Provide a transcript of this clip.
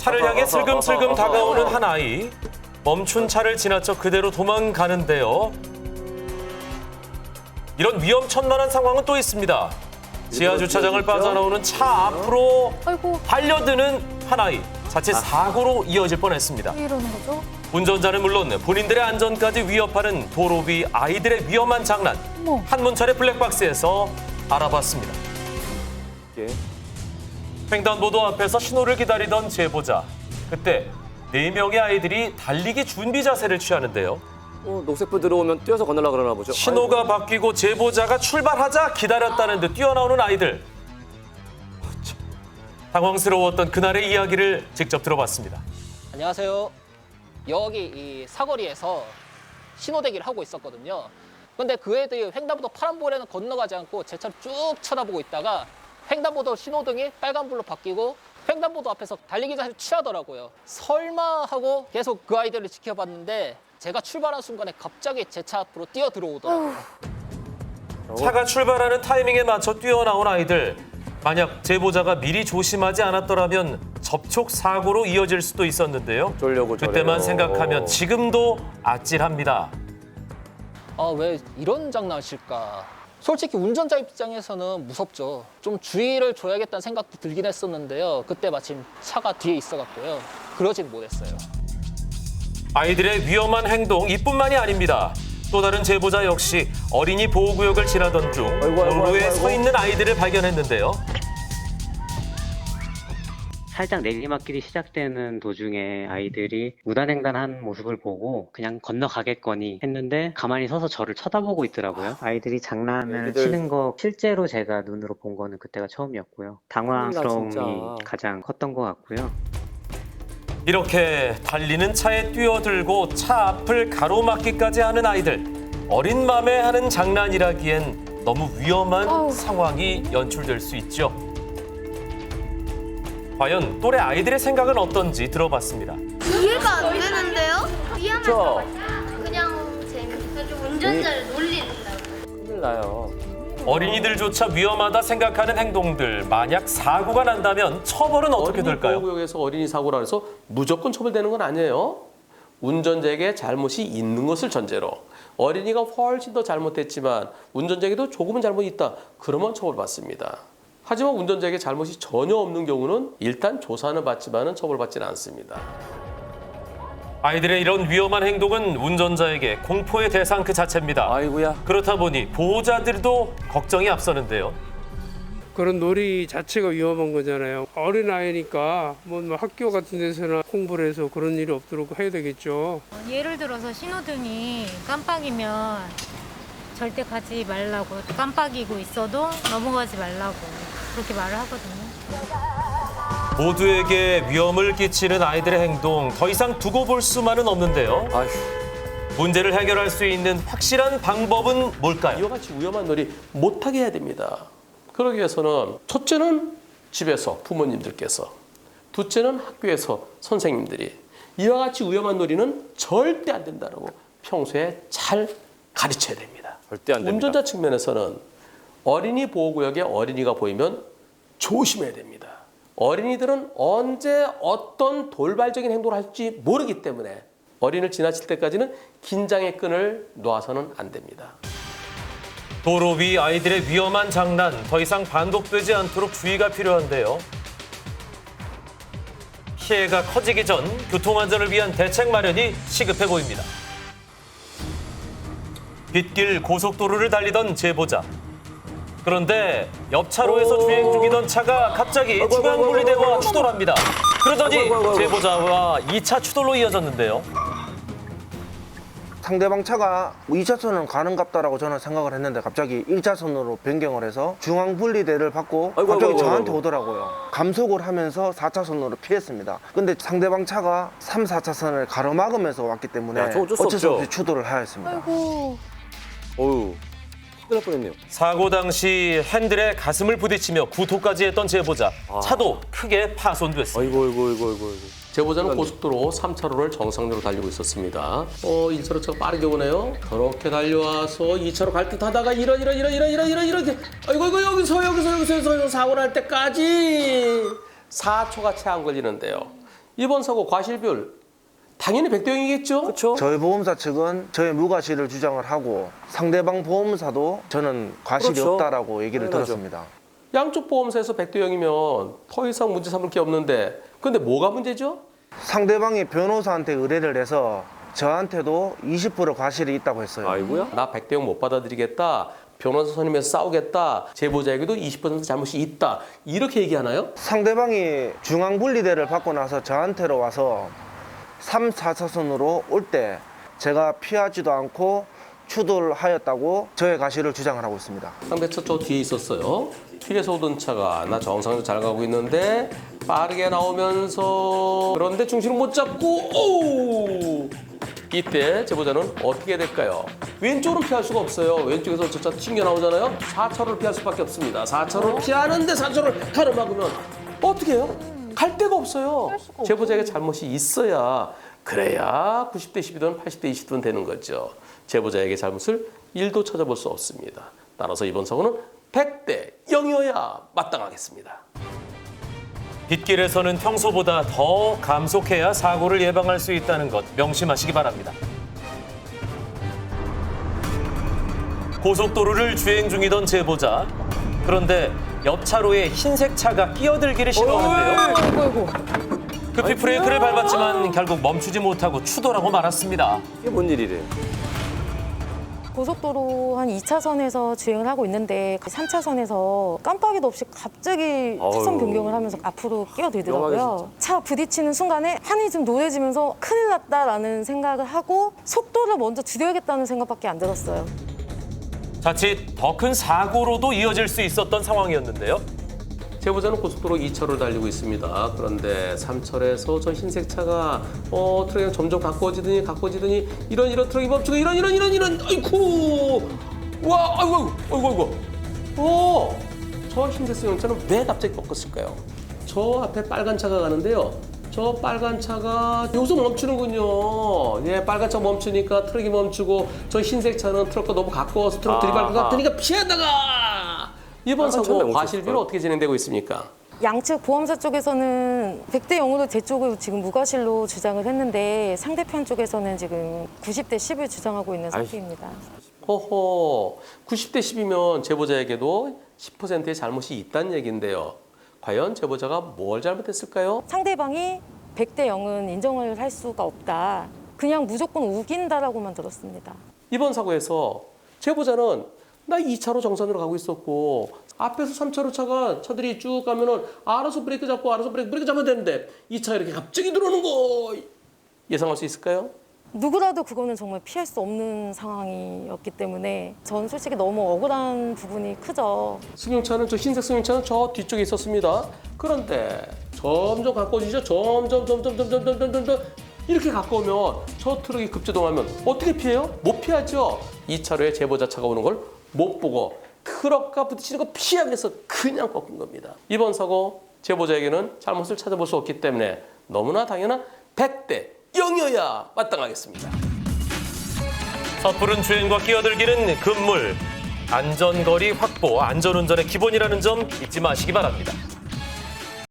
차를 향해 슬금슬금 다가오는 한 아이. 멈춘 차를 지나쳐 그대로 도망가는데요. 이런 위험천만한 상황은 또 있습니다. 지하 주차장을 빠져나오는 차 앞으로 아이고, 달려드는 한 아이. 자칫 사고로 이어질 뻔했습니다. 왜 이러는 거죠? 운전자는 물론 본인들의 안전까지 위협하는 도로 위 아이들의 위험한 장난. 어머. 한문철의 블랙박스에서 알아봤습니다. 예. 횡단보도 앞에서 신호를 기다리던 제보자. 그때 4명의 아이들이 달리기 준비 자세를 취하는데요. 녹색불 들어오면 뛰어서 건너려고 그러나 보죠. 신호가 바뀌고 제보자가 출발하자 기다렸다는 듯 뛰어나오는 아이들. 당황스러웠던 그날의 이야기를 직접 들어봤습니다. 안녕하세요. 여기 이 사거리에서 신호대기를 하고 있었거든요. 근데 그 애들이 횡단보도 파란불에는 건너가지 않고 제 차를 쭉 쳐다보고 있다가 횡단보도 신호등이 빨간불로 바뀌고 횡단보도 앞에서 달리기 자세를 취하더라고요. 설마 하고 계속 그 아이들을 지켜봤는데 제가 출발한 순간에 갑자기 제 차 앞으로 뛰어 들어오더라고요. 차가 출발하는 타이밍에 맞춰 뛰어나온 아이들. 만약 제보자가 미리 조심하지 않았더라면 접촉 사고로 이어질 수도 있었는데요. 어쩌려고 그때만 저래요. 생각하면 지금도 아찔합니다. 아, 왜 이런 장난을 칠까? 솔직히 운전자 입장에서는 무섭죠. 좀 주의를 줘야겠다는 생각도 들긴 했었는데요. 그때 마침 차가 뒤에 있어갖고요. 그러진 못했어요. 아이들의 위험한 행동 이뿐만이 아닙니다. 또 다른 제보자 역시 어린이 보호구역을 지나던 중 도로에 서 있는 아이들을 발견했는데요. 살짝 내리막길이 시작되는 도중에 아이들이 무단횡단한 모습을 보고 그냥 건너가겠거니 했는데 가만히 서서 저를 쳐다보고 있더라고요. 아이들이 장난을 애기들. 치는 거 실제로 제가 눈으로 본 거는 그때가 처음이었고요. 당황스러움이 진짜. 가장 컸던 것 같고요. 이렇게 달리는 차에 뛰어들고 차 앞을 가로막기까지 하는 아이들. 어린 맘에 하는 장난이라기엔 너무 위험한 상황이 연출될 수 있죠. 과연 또래 아이들의 생각은 어떤지 들어봤습니다. 이해가 안 되는데요? 위험한 그렇죠. 그냥 재밌어. 운전자를 놀린다고. 큰일 나요. 어린이들조차 위험하다 생각하는 행동들. 만약 사고가 난다면 처벌은 어떻게 될까요? 보호구역에서 어린이 사고라 해서 무조건 처벌되는 건 아니에요. 운전자에게 잘못이 있는 것을 전제로 어린이가 훨씬 더 잘못했지만 운전자에게도 조금은 잘못이 있다. 그러면 처벌받습니다. 하지만 운전자에게 잘못이 전혀 없는 경우는 일단 조사는 받지만은 처벌받지는 않습니다. 아이들의 이런 위험한 행동은 운전자에게 공포의 대상 그 자체입니다. 아이고야. 그렇다 보니 보호자들도 걱정이 앞서는데요. 그런 놀이 자체가 위험한 거잖아요. 어린아이니까 뭐 학교 같은 데서나 홍보를 해서 그런 일이 없도록 해야 되겠죠. 예를 들어서 신호등이 깜빡이면 절대 가지 말라고, 깜빡이고 있어도 넘어가지 말라고 그렇게 말을 하거든요. 모두에게 위험을 끼치는 아이들의 행동 더 이상 두고 볼 수만은 없는데요. 아휴. 문제를 해결할 수 있는 확실한 방법은 뭘까요? 이와 같이 위험한 놀이 못하게 해야 됩니다. 그러기 위해서는 첫째는 집에서 부모님들께서, 둘째는 학교에서 선생님들이 이와 같이 위험한 놀이는 절대 안 된다고 평소에 잘 가르쳐야 됩니다. 절대 안 됩니다. 운전자 측면에서는 어린이 보호구역에 어린이가 보이면 조심해야 됩니다. 어린이들은 언제 어떤 돌발적인 행동을 할지 모르기 때문에 어린이를 지나칠 때까지는 긴장의 끈을 놓아서는 안 됩니다. 도로 위 아이들의 위험한 장난 더 이상 반복되지 않도록 주의가 필요한데요. 피해가 커지기 전 교통안전을 위한 대책 마련이 시급해 보입니다. 빗길 고속도로를 달리던 제보자. 그런데 옆 차로에서 주행 중이던 차가 갑자기 중앙 분리대와 추돌합니다. 그러더니 제보자와 2차 추돌로 이어졌는데요. 상대방 차가 2차선으로 가는갑다라고 저는 생각을 했는데 갑자기 1차선으로 변경을 해서 중앙 분리대를 받고 갑자기 저한테 오더라고요. 감속을 하면서 4차선으로 피했습니다. 근데 상대방 차가 3, 4차선을 가로막으면서 왔기 때문에 야, 어쩔 수 어쩔 수 없죠. 없이 추돌을 하였습니다. 아이고. 어휴. 큰일 날 뻔했네요. 사고 당시 핸들에 가슴을 부딪히며 구토까지 했던 제보자. 차도 크게 파손됐습니다. 아이고. 제보자는 고속도로 3차로를 정상적으로 달리고 있었습니다. 1차로 차가 빠르게 오네요. 그렇게 달려와서 2차로 갈 듯 하다가 이렇게 아이고 여기서 사고 날 때까지 4초가 채 안 걸리는데요. 이번 사고 과실비율 당연히 100대 0이겠죠? 그렇죠? 저희 보험사 측은 저희 무과실을 주장을 하고 상대방 보험사도 저는 과실이 그렇죠. 없다라고 얘기를 당연하죠. 들었습니다. 양쪽 보험사에서 100대 0이면 더 이상 문제 삼을 게 없는데 근데 뭐가 문제죠? 상대방이 변호사한테 의뢰를 해서 저한테도 20% 과실이 있다고 했어요. 아이고야. 나 100대 0 못 받아들이겠다. 변호사 선임해서 싸우겠다. 제보자에게도 20% 잘못이 있다. 이렇게 얘기하나요? 상대방이 중앙분리대를 받고 나서 저한테로 와서 3, 4차선으로 올 때 제가 피하지도 않고 추돌을 하였다고 저의 과실을 주장을 하고 있습니다. 상대차 저 뒤에 있었어요. 뒤에서 오던 차가 나 정상적으로 잘 가고 있는데 빠르게 나오면서 그런데 중심을 못 잡고 오! 이때 제보자는 어떻게 해야 될까요? 왼쪽으로 피할 수가 없어요. 왼쪽에서 저 차 튕겨 나오잖아요. 4차로를 피할 수밖에 없습니다. 4차로를 피하는데 4차로를 가로막으면 어떻게 해요? 갈 데가 없어요. 제보자에게 잘못이 있어야 그래야 90대 10이든 80대 20든 되는 거죠. 제보자에게 잘못을 1도 찾아볼 수 없습니다. 따라서 이번 사고는 100대 0이어야 마땅하겠습니다. 빗길에서는 평소보다 더 감속해야 사고를 예방할 수 있다는 것 명심하시기 바랍니다. 고속도로를 주행 중이던 제보자. 그런데 옆 차로에 흰색 차가 끼어들기를 시도하는데요. 급히 브레이크를 밟았지만 결국 멈추지 못하고 추돌하고 말았습니다. 이게 뭔 일이래? 고속도로 한 2차선에서 주행을 하고 있는데 3차선에서 깜빡이도 없이 갑자기 차선 변경을 하면서 앞으로 끼어들더라고요. 위험하게 차 부딪히는 순간에 하늘이 좀 노래지면서 큰일 났다라는 생각을 하고 속도를 먼저 줄여야겠다는 생각밖에 안 들었어요. 자칫 더 큰 사고로도 이어질 수 있었던 상황이었는데요. 제보자는 고속도로 2차로를 달리고 있습니다. 그런데 3차로에서 저 흰색 차가 트럭이 점점 가까워지더니 이런 트럭이 멈추고 이런 아이쿠 와 아이고 저 흰색 승용차는 왜 갑자기 꺾었을까요? 저 앞에 빨간 차가 가는데요. 저 빨간 차가 여기서 멈추는군요. 예, 빨간 차 멈추니까 트럭이 멈추고 저 흰색 차는 트럭과 너무 가까워서 트럭 들이밟을 것 같으니까 피하다가 이번 사고 과실비율 어떻게 진행되고 있습니까? 양측 보험사 쪽에서는 100대 0으로 제 쪽을 지금 무과실로 주장을 했는데 상대편 쪽에서는 지금 90대 10을 주장하고 있는 상태입니다. 허허, 90대 10이면 제보자에게도 10%의 잘못이 있다는 얘기인데요. 과연 제보자가 뭘 잘못했을까요? 상대방이 100대 0은 인정을 할 수가 없다. 그냥 무조건 우긴다라고만 들었습니다. 이번 사고에서 제보자는 나 2차로 정선으로 가고 있었고 앞에서 3차로 차들이 쭉 가면은 알아서 브레이크 잡고 알아서 브레이크 잡으면 되는데 이 차가 이렇게 갑자기 들어오는 거 예상할 수 있을까요? 누구라도 그거는 정말 피할 수 없는 상황이었기 때문에 전 솔직히 너무 억울한 부분이 크죠. 승용차는 저 흰색 승용차는 저 뒤쪽에 있었습니다. 그런데 점점 가까워지죠. 점점 이렇게 가까우면 저 트럭이 급제동하면 어떻게 피해요? 못 피하죠. 2차로에 제보자 차가 오는 걸 못 보고 트럭과 부딪히는 거 피하기 위해서 그냥 꺾은 겁니다. 이번 사고 제보자에게는 잘못을 찾아볼 수 없기 때문에 너무나 당연한 100대 0이어야 마땅하겠습니다. 섣부른 주행과 끼어들기는 금물. 안전거리 확보, 안전운전의 기본이라는 점 잊지 마시기 바랍니다.